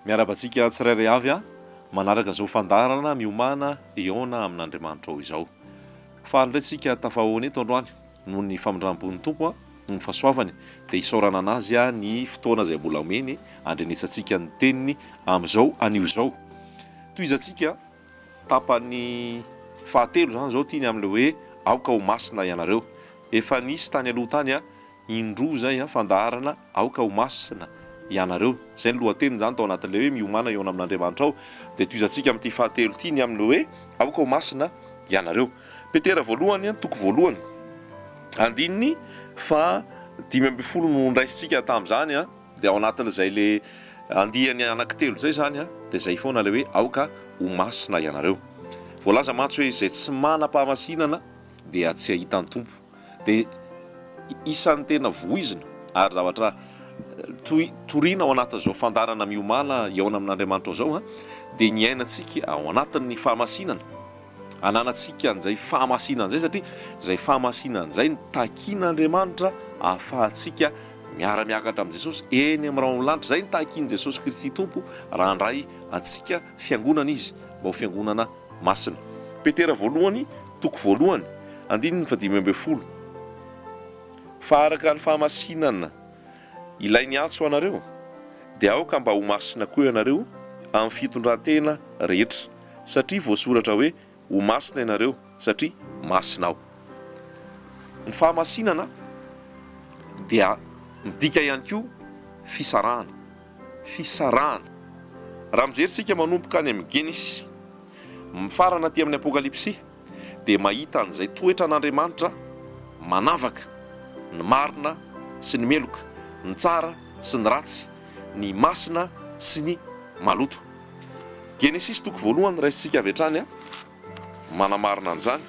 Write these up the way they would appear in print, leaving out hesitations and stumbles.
Miarabantsika tsirairay avy a manaraka izao fandarana miomana eona amin'Andriamanitra ao izao. Fahandray tsika tafahoana eto androany noho ny famindram-pon'ny tompo ny fahasoavany dia isaorana anazy ny fotoana izay mbola omeny andrenesantsika ny teniny amin'izao anio izao. Toy izantsika tapany fahatelo zany izao tiany amin'ilay hoe aoka ho masina ianareo. Efa nisy tany aloha tany indroa zay fandaharana aoka ho masina ianareo. Zay ny lohateny zany tao anatin'ilay hoe miomana eo amin'Andriamanitra ao. Dia toy izantsika amin'ity fahatelo ity ny amin'ilay hoe aoka ho masina ianareo. Petera voalohany toko voalohany andininy fa 5 no ndraisitsika tamin'izany dia ao anatin'izay le andihany anankitelo zay zany dia zay foana le hoe aoka ho masina ianareo. Voalaza mantsy hoe izay tsy manam-pahamasinana dia tsy ahitany tompo. Dia isan'ny tena voizina ary zavatra toriana ao anatin'izao fandarana miomana eona amin'Andriamanitra zao dia ny ainatsika ao anatin'ny fahamasinana. Ananantsika an'izay fahamasinana zay satria izay fahamasinana izay ny takian'Andriamanitra ahafahantsika miara-miakatra amin'i Jesosy eny amin'ny raha lanitra. Izay ny takian'i Jesosy Kristy tompo raha handray antsika fiangonana izy mba ho fiangonana masina. Petera voalohany toko voalohany andininy fa 5. Fa araka ny fahamasinana ilay ny antso anareo dia aoka mba ho masina koa ianareo amin'ny fitondrantena rehetra satria voasoratra hoe ho masina ianareo satria masina aho. Ny fahamasinana dia midika ihany koa fisarahana. Raha mijerisika manomboka any amin'ny Genesis mifarana aty amin'ny Apokalipsy dia mahita an'izay toetra an'Andriamanitra manavaka ny marina sy ny meloka, ny tsara sy ny ratsy, ny masina sy ny maloto. Genesis toko voalohany raisitsika avy hatrany manamarina an'izany.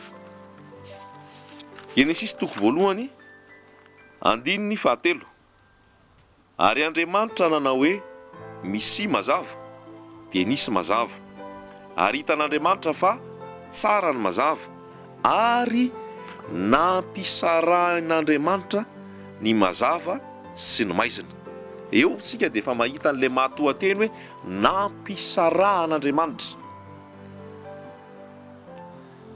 Genesis toko voalohany andininy fahatelo. Ary Andriamanitra nanao hoe misy mazava dia nisy mazava. Ary hitan'Andriamanitra fa tsara ny mazava ary nampisarahan'Andriamanitra ny mazava sy ny maizina. Eo tsika dia efa mahita an'ilay mahatohateny hoe nampisarahan'Andriamanitra.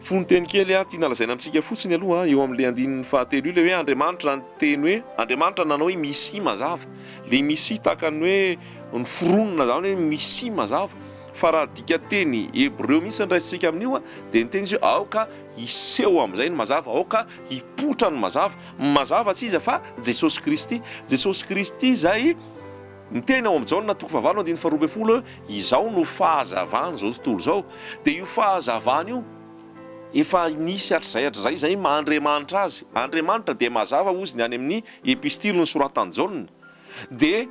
Fonteny kely tiana lazaina amintsika fotsiny aloha eo amin'ilay andinin'ny fahatelo io le hoe Andriamanitra nyteny hoe Andriamanitra nanao hoe misy mazava. Le misy takany hoe ny foronona zany hoe misy mazava. Fa raha dika teny Hebreo mihitsy ndraisitsika amin'io dia ny teny izy hoe aoka hiseho amin'izay ny mazava, aoka hipotra ny mazava. Mazava tsy iza fa Jesosy Kristy. Jesosy Kristy izay miteny ao amin'ny Jaona toko 7:12 izao no fahazavany zao tontolo zao. Dia io fahazavany io efa nisy hatr'izay zay Andriamanitra azy. Andriamanitra dia mazava ozy ny any amin'ny epistily nosoratany Jaona. Dia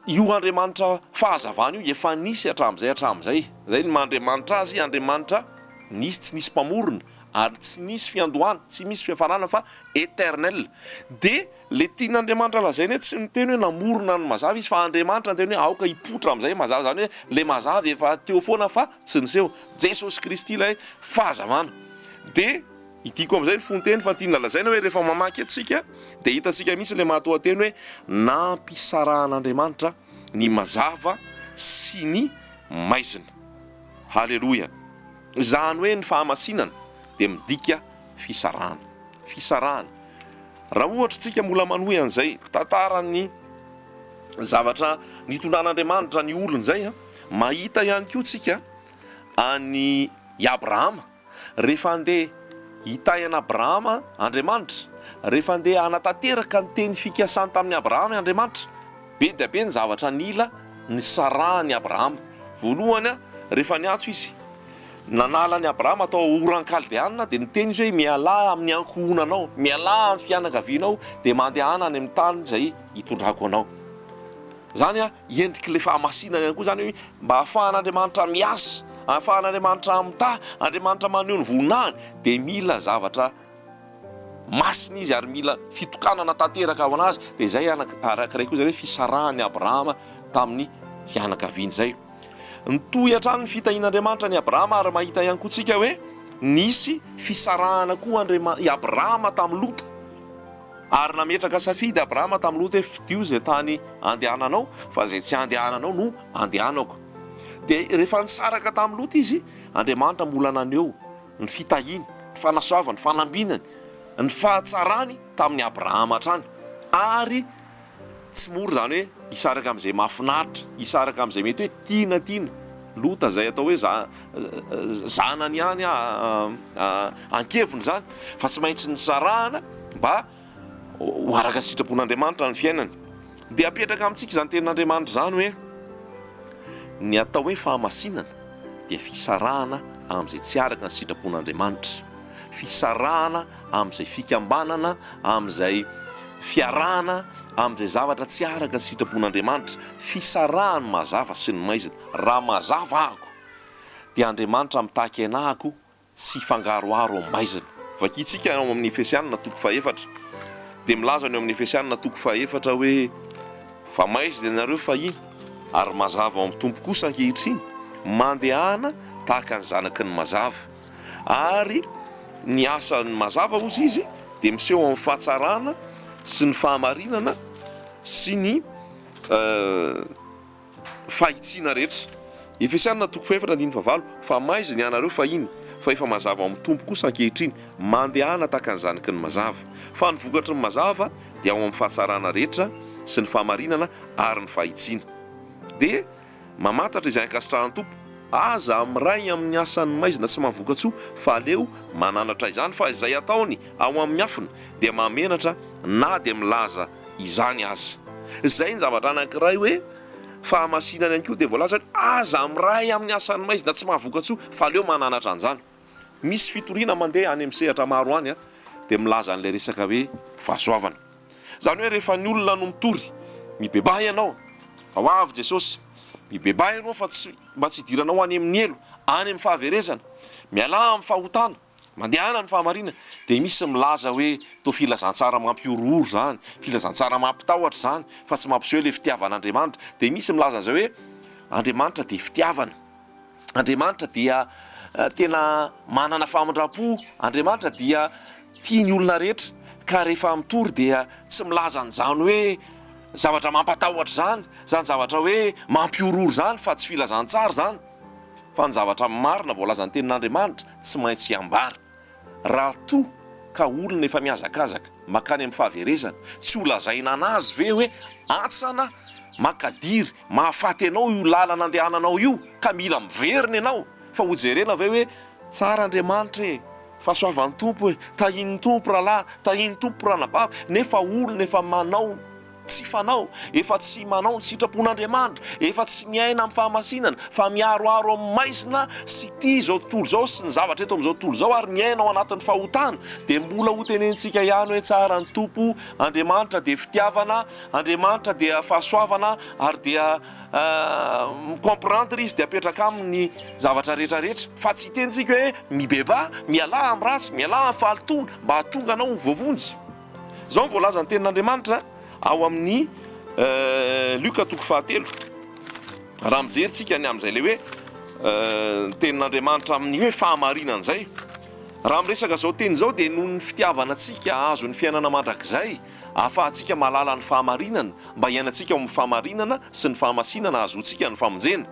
io Andriamanitra fahazavany io efa nisy hatramin'izay. Zay ny Andriamanitra azy, Andriamanitra nisy tsy nisy mpamorona ary tsy nisy fiandohana, tsy misy fiafarana fa éternel. Dia le tian'Andriamanitra lazainy hoe tsy miteny hoe namorona ny mazava izy fa Andriamanitra ny teny hoe aoka hipotra amin'izay mazava, zany hoe le mazava efa teo foana fa tsy niseho. Jesosy Kristy ilay fahazavana. Dia itiko amin'izay ny fonteny fa tiana lazaina hoe rehefa mamaky etsika dia hitantsika mihitsy le mahatohateny hoe nampisarahan'Andriamanitra ny mazava sy ny maizina. Halleloja. Zany hoe ny fahamasinana dia midika fisarahana. Raha ohatra tsika mbola manohy an'izay tantaran'ny zavatra nitondran'Andriamanitra ny olony zay mahita ihany koa tsika any Abrahama rehefa andeha hitahy an'Abrahama Andriamanitra, rehefa andeha hanatanteraka ny teny fikasany tamin'ny Abrahama Andriamanitra, be dia be ny zavatra nila ny sarahany Abrahama. Voalohany rehefa niatso izy nanala ny Abrahama atao oran-kaldeanina dia niteny izy hoe miala amin'ny ankohonanao, miala amin'ny fianakavianao dia mandehana any amin'ny tany izay hitondrako anao. Zany endriky le fahamasinana ihany koa zany hoe mba ahafahan'Andriamanitra miasa, ahafahan'Andriamanitra mitahy, Andriamanitra maneho ny voninahiny dia mila zavatra masina izy ary mila fitokanana tanteraka ao anazy. Dia izay arakaray koa zany hoe fisarahany Abrahama tamin'ny fianakaviany zay. Nitohy hatrany ny fitahian'Andriamanitra ny Abrahama ary mahita ihany koa tsika hoe nisy fisarahana koa Abrahama tamin'ny Lota. Zany hoe Abrahama tsy nisy fiandohana, tsy nisy fiafarana fa éternel. Dia ary nametraka safidy Abrahama tamin'ny Loto hoe fidio zay tany andehananao fa zay tsy andehananao no andehanako. Dia rehefa nisaraka tamin'ny Loto izy, Andriamanitra mbola naneho ny fitahiny, ny fanasoavany, ny fanambinany, ny fahatsarany tamin'ny Abrahama hatrany, ary tsy mora zany hoe hisaraka amin'izay mahafinaritra, hisaraka amin'izay mety hoe tiana Lota zay atao hoe zanany ihany ankeviny zany, fa tsy maintsy nisarahana mba ho araka sitrapon'Andriamanitra ny fiainany. Dia apetraka amintsika izany tenin'Andriamanitra zany hoe ny atao hoe fahamasinana dia fisarahana amin'izay tsy araka ny sitrapon'Andriamanitra, fisarahana amin'izay fikambanana, amin'izay fiarahana amin'izay zavatra tsy araka ny sitrapon'Andriamanitra, fisarahany mazava sy ny maizina. Raha mazava ahako dia Andriamanitra mitahaka anahako tsy fangaroaro amin'ny maizina. Vakintsika ao amin'ny Efesianina 4:4 dia milaza ny ao amin'ny Efesianina 4:4 hoe fa maizina ianareo fahiny ary mazava ao amin'ny Tompo kosa ankehitriny, mandehana tahaka ny zanaky ny mazava. Ary ny asan'ny mazava ozy izy dia miseho amin'ny fahatsarana sy ny fahamarinana sy ny fahitsiana rehetra. Efesianina 4:4 fa maizina ianareo fahiny fa efa mazava ao amin'ny Tompo kosa ankehitriny, mandehana tahaka ny zanaky ny mazava. Fa ny vokatry ny mazava dia ao amin'ny fahatsarana rehetra sy ny fahamarinana ary ny fahitsiana. Dia mamantatra izay ankasitrahan'ny Tompo, aza amiray amin'ny asan'ny maizina tsy mahavoka-tsoa, fa aleo mananatra izany, fa izay ataony ao amin'ny afina dia mamenatra na dia milaza izany aza. Izay ny zavatra anankiray hoe fahamasinana ihany koa dia voalaza hoe aza amiray amin'ny asan'ny maizina tsy mahavoka-tsoa, fa aleo mananatra an'izany. Misy fitoriana mandeha any amin'ny sehatra maro any dia milaza an'ilay resaka hoe fahasoavana. Zany hoe rehefa ny olona no mitory, mibebay ianao fa ho avy Jesosy, mibebay ianao fa mba tsy hidiranao any amin'ny elo, any amin'ny fahaverezana, miala amin'ny fahotana, mandehana ny fahamarinana, dia misy milaza hoe toa filazantsara mampiorooro zany, filazantsara mampitahotra zany, fa tsy mampiseho ilay fitiavan'Andriamanitra. Dia misy milaza an'izao hoe Andriamanitra dia fitiavana, Andriamanitra dia tena manana famindram-po, Andriamanitra dia tia ny olona rehetra. Ka rehefa mitory dia tsy milaza an'izany hoe zavatra mampatahotra zany, zany zavatra hoe mampiorooro zany, fa tsy filazantsara zany, fa ny zavatra marina voalaza ny tenin'Andriamanitra tsy maintsy hiambara. Raha toa ka olona efa miazakazaka makany amin'ny fahaverezana, tsy ho lazaina anazy ve hoe antsana makadiry mahafaty anao io lalana andehananao io, ka mila miverina ianao, fa ho jerena ve hoe tsara Andriamanitra e, fahasoavan'ny Tompo e, tahin'ny Tompo rahalahy, tahin'ny Tompo ranabavy, nefa olona efa manao tsy fanao, efa tsy manao ny sitrapon'Andriamanitra, efa tsy miaina amin'ny fahamasinana, fa miaroaro amin'ny maizina sy tia izao tontolo izao sy ny zavatra eto amin'izao tontolo izao, ary miaina ao anatin'ny fahotana. Dia mbola ho tenentsika ihany hoe tsara ny Tompo, Andriamanitra dia fitiavana, Andriamanitra dia fahasoavana, ary dia comprendre izy dia apetraka amin'ny zavatra rehetrarehetra, fa tsy tentsika hoe mibeba, miala amin'ny ratsy, miala amin'ny fahalotona mba hahatonga anao vovonjy. Izao ny voalaza ny tenin'Andriamanitra ao amin'ny Luka 4:7. Raha mijerintsika ny amin'izay le hoe tenin'Andriamanitra amin'ny hoe fahamarinana izay, raha miresaka izao teny izao dia noho ny fitiavana antsika azo ny fiainana mandrakizay, ahafahantsika mahalala ny fahamarinana, mba hiainantsika amin'ny fahamarinana sy ny fahamasinana azotsika ny famonjena.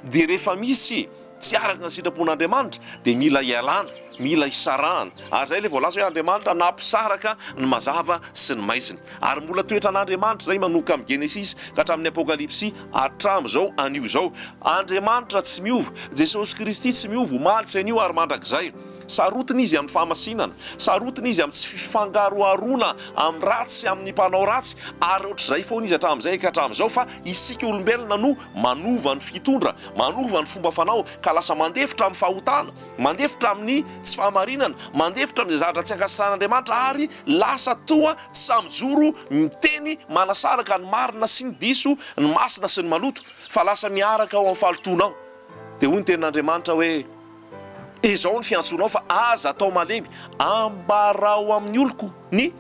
Dia rehefa misy tsy araka ny sitrapon'Andriamanitra dia mila hialana, mila hisarahana. Ary zay le voalaza hoe Andriamanitra nampisaraka ny mazava sy ny maizina, ary mbola toetran'Andriamanitra zay manomboka amin'ny Genesis ka hatramin'ny Apokalipsy hatramin'izao anio izao. Andriamanitra tsy miova, Jesosy Kristy tsy miova, omaly tsy anio ary mandrakizay. Sarotiny izy amin'ny fahamasinana, sarotiny izy amin'ny tsy fifangaroarona amin'ny ratsy sy amin'ny mpanao ratsy, ary ohatr'izay foana izy hatramin'izay ka hatramin'izao, fa isika olombelona no manova ny fitondra, manova ny fomba fanao, ka lasa mandefitra amin'ny fahotana, mandefitra amin'ny tsy fahamarinana, mandefitra amin'izay zavatra tsy ankasitrahan'Andriamanitra, ary lasa toa tsy samijoro miteny manasaraka ny marina sy ny diso, ny masina sy ny maloto, fa lasa miaraka ao amin'ny fahalotonao. Dia hoy ny tenin'Andriamanitra hoe izao ny fiantsonao, fa aza atao malemy, ambarao amin'ny oloko ny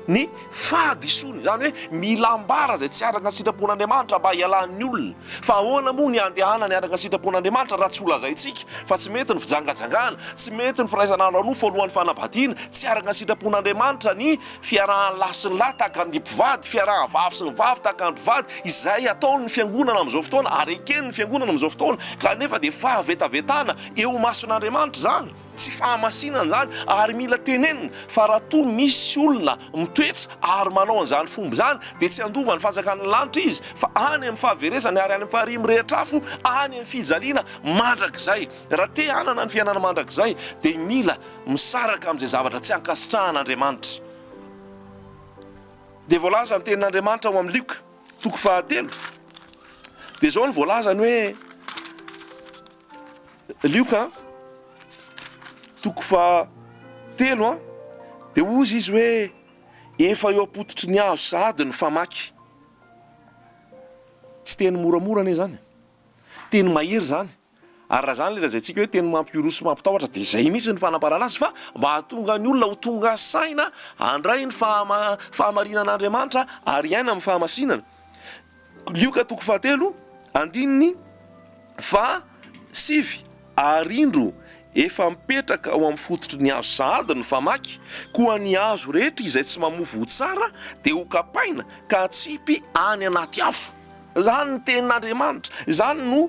ny fahadisony zany hoe mila ambara zay tsy araka ny sitrapon'Andriamanitra mba hialan'ny olona fa ahoana moa ny andehana ny araka ny sitrapon'Andriamanitra raha tsy ho lazaintsika fa tsy mety ny fijangajangana tsy mety ny firaisan'andro aloha fa alohan'ny fanambadiana tsy araka ny sitrapon'Andriamanitra ny fiarahan'ny lahy sy ny lahy tahaka ny mpivady fiarahan'ny vavy sy ny vavy tahaka ny mpivady izay ataony ny fiangonana amin'izao fotoana ary ekeny ny fiangonana amin'izao fotoana kanefa dia fahavetavetana eo mason'Andriamanitra zany tsy fahamasinana zany ary mila tenenina fa raha toa misy olona mitoetra ary manao an'izany fomba zany dia tsy andova ny fanjakan'ny lanitra izy fa any amin'ny fahaveresany ary any amin'ny fahariam rehetra afo any amin'ny fijaliana mandrakizay raha te hanana ny fiainana mandrakizay dia mila misaraka amin'izay zavatra tsy ankasitrahan'Andriamanitra dia voalaza ny tenin'Andriamanitra ao amin'ny Lioka 3 dia zao ny voalazany hoe Lioka 3 dia ozy izy hoe efa eo apototry ny azo sahady ny famaky tsy teny moramora ane zany teny mahery zany ary raha zany le lazaintsika hoe teny mampioroso mampitahotra dia izay mihitsy ny fanambarana azy fa mba hahatonga ny olona ho tonga saina handray ny fahamarinan'Andriamanitra ary iaina amin'ny fahamasinana Lioka 3 andininy 7 arindro efa mipetraka ao amin'ny fototry ny azo sahady ny famaky koa ny azo rehetra izay tsy mamofo tsara dia ho kapaina ka tsipy any anaty afo zany ny tenin'Andriamanitra zany no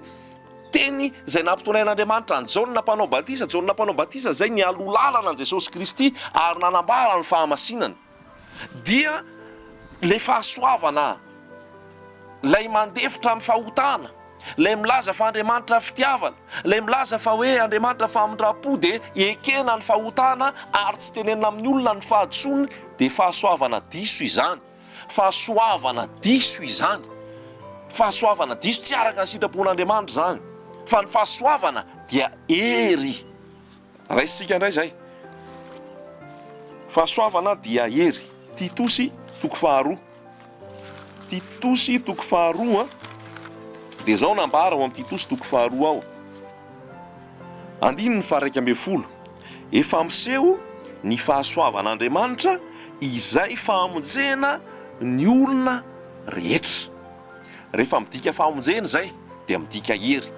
teny zay nampitonain'Andriamanitra ny Jaona mpanao batisa zay ny alolalana an' Jesosy Kristy ary nanambara ny fahamasinana dia le fahasoavana lay mandefitra amin'ny fahotana lay milaza fa Andriamanitra fitiavana lay milaza fa hoe Andriamanitra famindrapo dia ekena ny fahotana ary tsy tenenina amin'ny olona ny fahadisony dia fahasoavana diso izany fahasoavana diso tsy araka ny sitrapon'Andriamanitra zany fa ny fahasoavana dia hery raisitsika indray zay fahasoavana dia hery Titosy 2 dia zao nambara ao amin'ny Titosy 2 ao andininy 1 efa miseho ny fahasoavan'Andriamanitra izay fahamonjena ny olona rehetra rehefa midika fahamonjena zay dia midika hery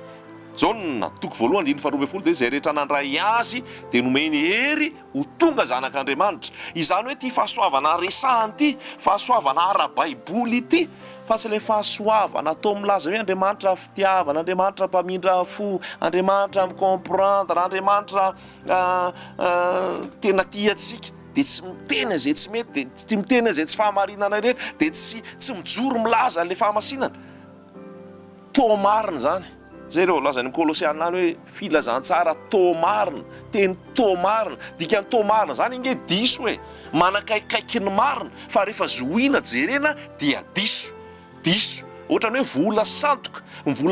Jaona 1:2 dia izay rehetra nandray azy dia nomeny hery ho tonga zanak'Andriamanitra izany hoe ty fahasoavana resahany ty fahasoavana ara-baiboly ity fa tsy le fahasoavana atao milaza hoe Andriamanitra fitiavana Andriamanitra mpamindra fo Andriamanitra micomprendre Andriamanitra tena tia antsika dia tsy miteny zay tsy mety dia tsy miteny zay tsy fahamarinana rehetra dia tsy mijoro milaza le fahamasinana tomarina zany zay reo lazany Kolosiana any hoe filazantsara tomarina teny tomarina dikany tomarina zany inge diso hoe manakaikaiky ny marina fa rehefa zohina jerena dia diso ohatrany hoe vola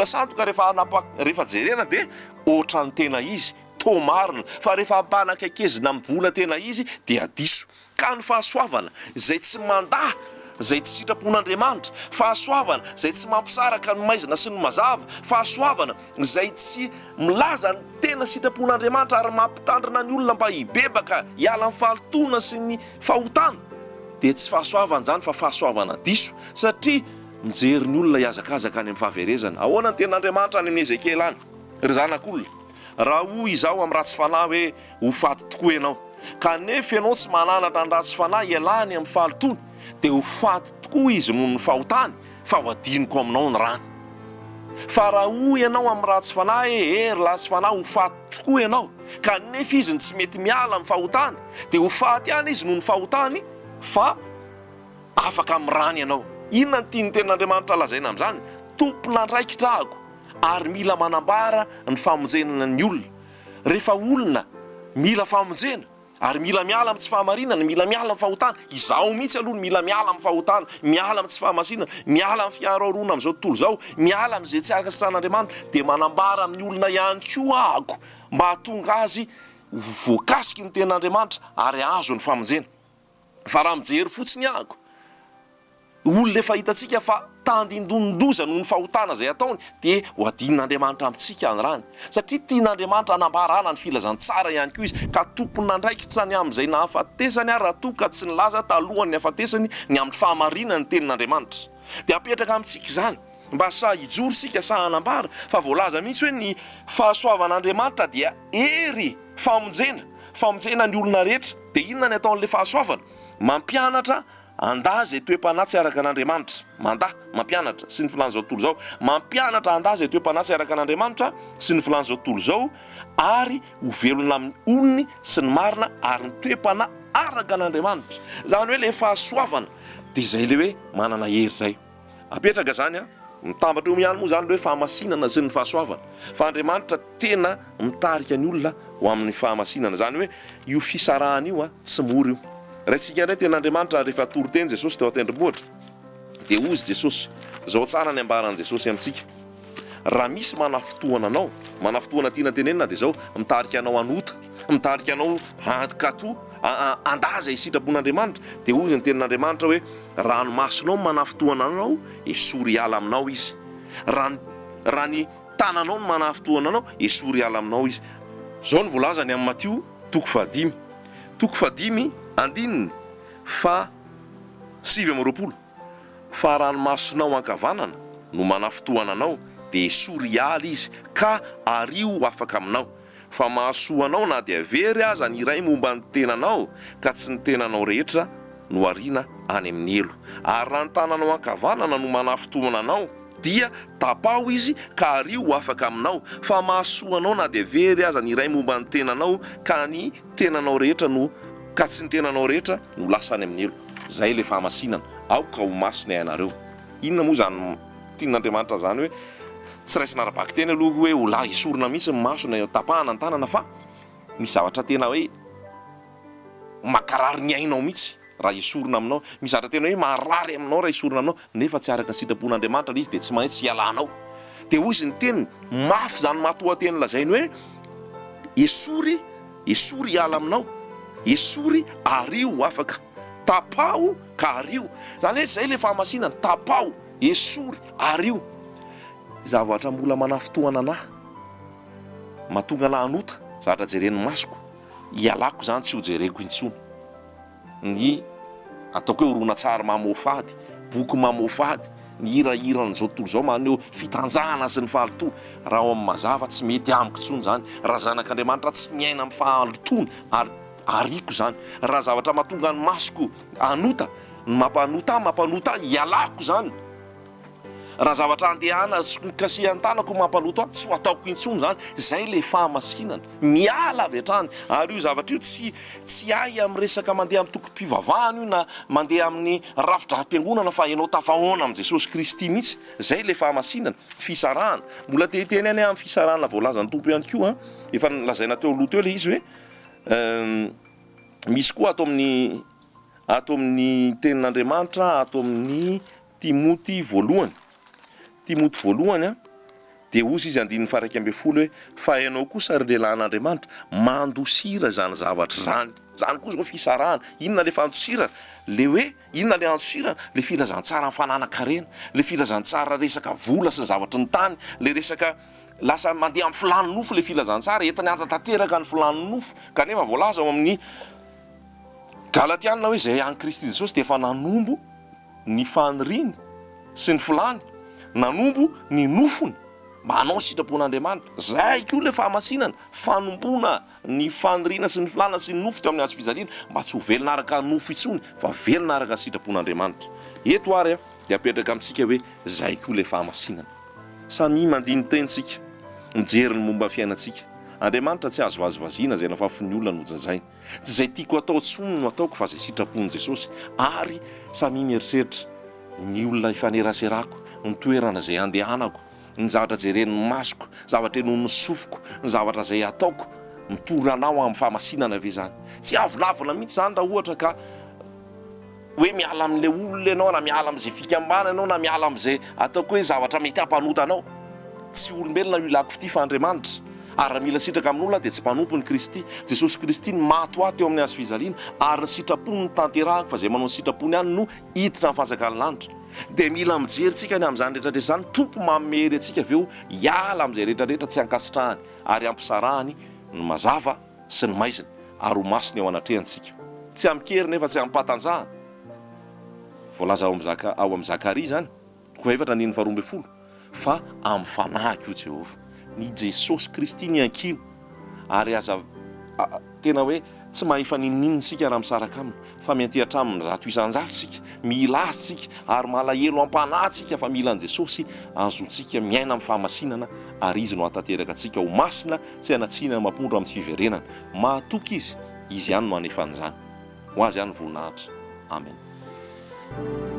santoka rehefa jerena dia ohatrany tena izy tomarina fa rehefa mpanakaikezina amin'ny vola tena izy dia diso ka ny fahasoavana zay tsy mandaha zay tsy sitrapon'Andriamanitra fahasoavana zay tsy mampisaraka ny maizina sy ny mazava fahasoavana zay tsy milaza ny tena sitrapon'Andriamanitra ary mampitandrina ny olona mba hibebaka hiala amin'ny fahalotona sy ny fahotana dia tsy fahasoavana zany fa fahasoavana diso satria mijery ny olona hiazakazaka any amin'ny fahaverezana ahoana ny ten'Andriamanitra any amin'ny Ezekely any ry zanak'olona raha hoy izao amin'ny ratsy fanahy hoe ho faty tokoa ianao kanefa ianao tsy mananatra ny ratsy fanahy ialany amin'ny fahalotona dia ho faty tokoa izy noho ny fahotany fa ho adiniko aminao ny rany fa raha hoy ianao amin'ny ratsy fanahy hery ratsy fanahy ho faty tokoa ianao kanefa izy ny tsy mety miala amin'ny fahotany dia ho faty ihany izy noho ny fahotany fa afaka amin'ny rany ianao inona ny tiany tenin'Andriamanitra lazaina amin'izany tompona andraikitrahako ary mila manambara ny famonjenana ny olona rehefa olona mila famonjena ary mila miala amin'ny tsy fahamarinana mila miala amin'ny fahotana izaho mihitsy aloha mila miala amin'ny fahotana miala amin'ny tsy fahamasinana miala amin'ny fiaraharona amin'izao tontolo izao miala amin'izay tsy araka sitran'Andriamanitra dia manambara amin'ny olona ihany koa ahako mba hahatonga azy voakasiky ny ten'Andriamanitra ary azo ny famonjena fa raha mijery fotsiny ahako olona efa hitantsika fa tandindondoza noho ny fahotana zay ataony dia ho adin'Andriamanitra amintsika ny rany satria tian'Andriamanitra anambarana ny filazantsara ihany koa izy ka tompony nandraikitsany amin'izay nahafatesany raha toa ka tsy nilaza talohany ny hafatesany ny amin'ny fahamarinany tenin'Andriamanitra dia apetraka amintsika izany mba sa hijoro sika sa hanambara fa voalaza mihitsy hoe ny fahasoavan'Andriamanitra dia ery famonjena ny olona rehetra dia inona ny ataon'le fahasoavana mampianatra andà zay toe-panatsy araka an'Andriamanitra mampianatra sy ny filan'izao tontolo zao mampianatra andà zay toe-panatsy araka an'Andriamanitra sy ny filan'izao tontolo zao ary ho velona amin'ny olony sy ny marina ary ny toe-pana araka an'Andriamanitra zany hoe le fahasoavana dia zay le hoe manana hery zay apetraka zany mitambatra eo mihany moa zany le hoe fahamasinana sy ny fahasoavana fa Andriamanitra tena mitarika ny olona ho amin'ny fahamasinana zany hoe io fisarahana io tsy mora io raisika indray ten'Andriamanitra rehefa toro teny Jesosy teo an-tendrombohitra dia ozy Jesosy zao tsara ny ambaran'i Jesosy amintsika raha misy manafotoana anao manafotoana tiana tenenina dia zao mitarika anao anota mitarika anao kato andaza isitrapon'Andriamanitra dia ozy ny tenin'Andriamanitra hoe ranomasonao manafotoana anao esory ala aminao izy raha ny tananao no manafotoana anao esory ala aminao izy zao ny voalazany amin'ny Matio toko fadimy andininy fa 7 fa ranomasonao ankavanana no manafotoana anao dia esory ala izy ka ario afaka aminao fa mahasoanao na dia very aza ny iray momba ny tenanao ka tsy ny tenanao rehetra no ariana any amin'ny elo ary raha ny tananao ankavanana no manafotoana anao dia tapao izy ka ario afaka aminao fa mahasoanao na dia very aza ny iray momba ny tenanao ka ny tenanao rehetra no ka tsy ny tenanao rehetra no lasa any amin'ny elo zay le fahamasinana aoka ho masina ianareo inona moa zany tian'Andriamanitra zany hoe tsy raisina arabaky teny aloha hoe ho lahy esorina mihitsy ny masona tapahana ny tanana fa misy zavatra tena hoe makarary ny ainao mihitsy raha esorina aminao misy zavatra tena hoe marary aminao raha esorina aminao nefa tsy araka ny sitrapon'Andriamanitra le izy dia tsy maintsy hialanao dia hoy izy ny teniny mafy zany matoa-teny lazainy hoe esory hiala aminao esory ario afaka tapao ka ario zany hoe zay le fahamasinana tapao esory ario zavatra mbola manafotoana anahy mahatonga anahy anota zavatra jeren'ny masoko hialako zany tsy ho jereko intsony ny ataoko hoe horonan-tsary mamofady boky mamofady ny hirahirana zao tontolo zao maneho fitanjahana sy ny fahalitoana raha ao amin'ny mazava tsy mety amiko intsony zany raha zanak'Andriamanitra tsy miaina amin'ny fahalitoana ary ariko zany raha zavatra mahatonga ny masoko anota mampanota hialako zany raha zavatra andehana kasihan-tanako mampanota tsy ho ataoko intsony zany zay le fahamasinana miala avy hatrany ary io zavatra io tsy ay amin'ny resaka mandeha amin'ny tokom-pivavahana io na mandeha amin'ny rafitra-hampiangonana fa ianao tafahoana amin'i Jesosy Kristy mihitsy zay le fahamasinana fisarahana mbola teteny any amin'ny fisarahana voalazany tompo ihany koa efa lazaina teo aloha teo le izy hoe misy koa ato amin'ny tenin'Andriamanitra ato amin'ny Timoty voalohany dia ozy izy 1:10 hoe fa ianao kosa ry lehilahin'Andriamanitra mandosira zany zavatra zany koa zao fisarahana inona le fandosirana le hoe inona le andosirana le filazantsara fananakarena le filazantsara resaka vola sy zavatra ny tany le resaka lasa mandeha amin'ny filany nofo le filazantsara entany atatanteraka ny filany nofo kanefa voalaza ao amin'ny Galatiana hoe zay any Kristy Jesosy dia efa nanombo ny faniriany sy ny filany nanombo ny nofony mba hanao sitrapon'Andriamanitra zay koa le fahamasinana fanompona ny faniriana sy ny filana sy ny nofo teo amin'ny azo fizaliana mba tsy ho velona araka nofo intsony fa velona araka ny sitrapon'Andriamanitra eto ary dia apetraka amintsika hoe zay koa le fahamasinana samy mandiny tenitsika mijery ny momba fiainantsika Andriamanitra tsy azo vazivaziana zay nafafony olona nojanjainy tsy zay tiako atao tsony no ataoko fa zay sitrapon'i Jesosy ary samy mieritreritra ny olona ifaneraserako ny toerana zay andehanako ny zavatra jeren'ny masoko zavatra eno ny sofiko ny zavatra zay ataoko mitory anao amin'ny fahamasinana ve zany tsy avolavona mihitsy zany raha ohatra ka hoe miala amin'le olona ianao na miala amin'izay fikambana ianao na miala amin'izay ataoko hoe zavatra mety hampanota anao tsy olombelona io ilako fity fa Andriamanitra ary raha mila sitraka amin'olona dia tsy mpanompo ny Kristy. Jesosy Kristy ny matoaty eo amin'ny hazo fijaliana ary ny sitrapony ny tanterahako fa izay manao ny sitrapony ihany no hiditra amin'ny fanjakany lanitra. Dia mila mijery ny amin'izany rehetrarehetra izany tompo mamery antsika avy eo hiala amin'izay rehetrarehetra tsy hankasitrahany ary ampisarahany ny mazava sy ny maizina ary ho masiny ao anatrehantsika. Tsy amikery nefa tsy ampatanjahana. Voalaza ao amin'ny Zakaria zany koa 4:12 fa amin'ny fanahy io Jehovah ny Jesosy Kristy ny ankino ary aza tena hoe tsy mahefa ninninina sika raha misaraka aminy fa miantehatra amin'ny zato isan-jato sika mila azy sika ary malahelo ampanahy sika fa mila an Jesosy azotsika miaina amin'ny fahamasinana ary izy no atateraka atsika ho masina tsy hanatsina mampondro amin'ny fiverenana. Mahatoky izy ihany no anefan'izany. Ho azy ihany voninahitra. Amen.